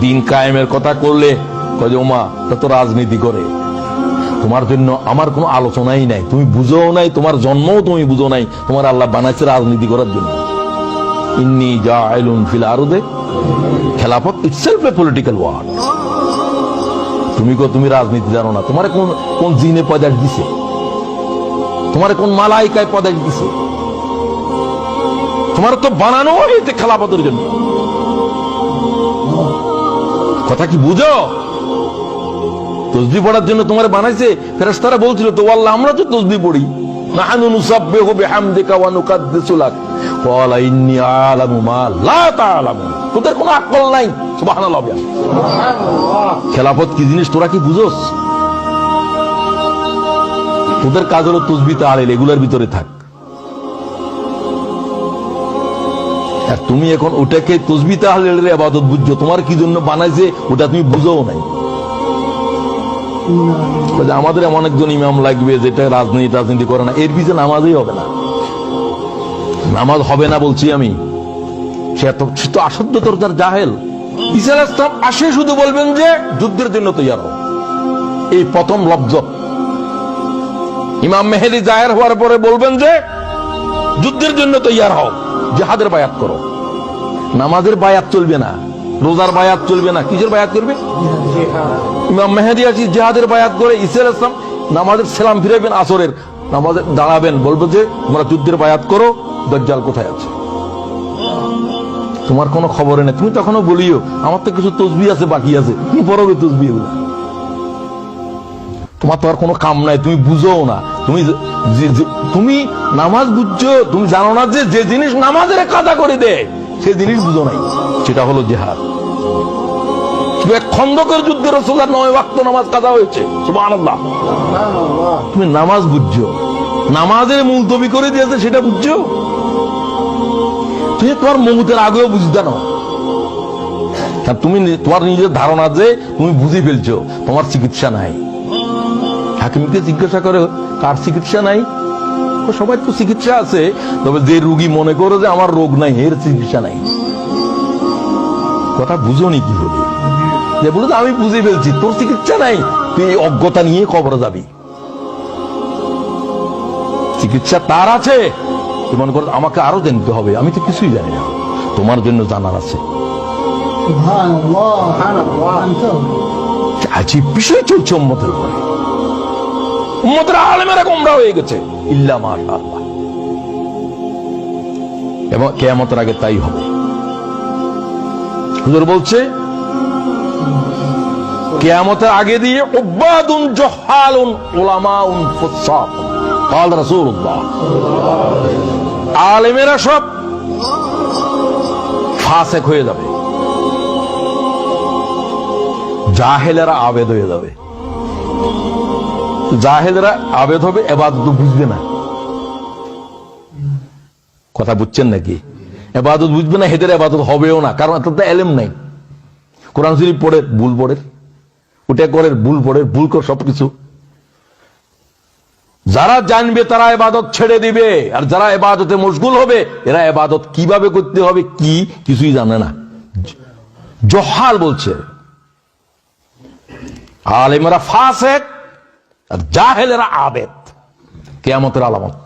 দিন কায়েমের কথা করলে কয় যে ওমা তা তো রাজনীতি করে। তোমার জন্য আমার কোনো আলোচনাই নাই, তুমি বুঝো নাই, তোমার জন্মও তুমি বুঝো নাই, তোমার আল্লাহ বানাইছে রাজনীতি করার জন্য। ইন্নী জাইলুন ফিল আরদে, খেলাফত ইটসেলফ এ পলিটিক্যাল ওয়ার্ড। তুমি রাজনীতি জানো না? তোমার কোন জিনে পয়দা দিছে? তোমার কোন মালাইকায় পয়দা দিছে? তোমার তো বানানো হয়েছে খেলাফতের জন্য। কথা কি বুঝো? তসবিহ পড়ার জন্য তোমার বানাইছে। ফেরেশতারা বলছিল তো আল্লাহ আমরা তো তসবিহ পড়ি, নাহনু নুসাব্বিহু বিহামদিকা ওয়া নুকাদ্দিসু লাক, ক্বালা ইন্নী আ'লামু মা লা তা'লামুন। তোদের কোনো আকল নাই। সুবহানাল্লাহ। খেলাফত কি জিনিস তোরা কি বুঝোস? তোদের কাজ হলো তসবিহ তাহলিল, এগুলোর ভিতরে থাক। আর তুমি এখন ওটাকে তসবিহ তাহলিলের ইবাদত বুঝছো। তোমার কি জন্য বানাইছে ওটা তুমি বুঝোও নাই। আমাদের এমন একজন ইমাম লাগবে যেটা রাজনীতি করে না, এর পিছনে নামাজই হবে না। নামাজ হবে না বলছি আমি। সে তো আসাধ্যতর তার জাহেল। ঈসা আলাইহিস সালাম আসে শুধু বলবেন যে যুদ্ধের জন্য তৈয়ার হও, এই প্রথম লফজ। ইমাম মেহেদী জাহের হওয়ার পরে বলবেন যে যুদ্ধের জন্য তৈয়ার হও, জিহাদের বায়াত করো। নামাজের বায়াত চলবে না, রোজার বায়াত চলবে না, কিসের বায়াত করবে? ইমাম মেহেদী আসি জিহাদের বায়াত করে। ঈসা আলাইহিস সালাম নামাজের সালাম ফিরাবেন, আসরের নামাজে দাঁড়াবেন, বলবো যে তোমরা যুদ্ধের বায়াত করো, দাজ্জাল কোথায় আছে? তোমার কোনো খবর নেই। তুমি তখনও বলিও আমার তো কিছু তসবিহ আছে, বাকি আছে, তুমি পড়বে তসবিহ গুলো। তোমার তো আর কোনো কাম নাই, তুমি বুঝোও না। তুমি নামাজ বুঝছো, তুমি জানো না যে জিনিস নামাজের কাদা করে দেয় সে জিনিস বুঝো নাই, সেটা হলো জিহাদ। খন্দকের যুদ্ধে রাসূলুল্লাহ 9 ওয়াক্ত নামাজ কাজা হয়েছে। সুবহানাল্লাহ। তুমি নামাজ বুঝছো, নামাজের মুলতবি করে দিয়েছে সেটা বুঝছো? তুমি তোমার মৌতের আগেও বুঝতে না। তুমি তোমার নিজের ধারণা যে তুমি বুঝে ফেলছো, তোমার চিকিৎসা নাই। হাকিমকে জিজ্ঞাসা করে কার চিকিৎসা নাই? সবাই তো চিকিৎসা আছে, তবে যে রোগী মনে করে যে আমার রোগ নাই এর চিকিৎসা নাই। কথা বুঝোনি কি বলে? যে বলে আমি বুঝে ফেলছি, তোর চিকিৎসা নাই, তুই এই অজ্ঞতা নিয়ে কবরে যাবি। চিকিৎসা তার আছে, তুই মনে কর আমাকে আরো জানতে হবে, আমি তো কিছুই জানি না। তোমার জন্য জানার আছে। আজীব বিষয় চলছে উম্মতের উপরে। উম্মতের আলেমেরা গোমরা হয়ে গেছে, ইল্লা মাশাআল্লাহ। এবং কিয়ামতের আগে তাই হবে। হুজুর বলছে কিয়ামতের আগে দিয়ে উবাদুন জহালুন উলামাউন ফুসাক। قال রাসূলুল্লাহ, আলেমেরা সব ফাসিক হয়ে যাবে, জাহেলেরা আবেদ হয়ে যাবে। জাহেলেরা আবেদ হবে, ইবাদত বুঝবে না। কথা বুঝছেন নাকি? ইবাদত বুঝবে না, হেদের ইবাদত হবেও না, কারণ তাদের ইলম নাই। কোরআন শরীফ পড়ে ভুল পড়ে, ওটা করে ভুল পড়ে, ভুল করে সবকিছু। যারা জানবে তারা ইবাদত ছেড়ে দিবে, আর যারা ইবাদতে মশগুল হবে এরা ইবাদত কিভাবে করতে হবে কি কিছুই জানে না। জহাল বলছে, আলেমেরা ফাসিক আর জাহেলেরা আবেদ। কিয়ামতের আলামত।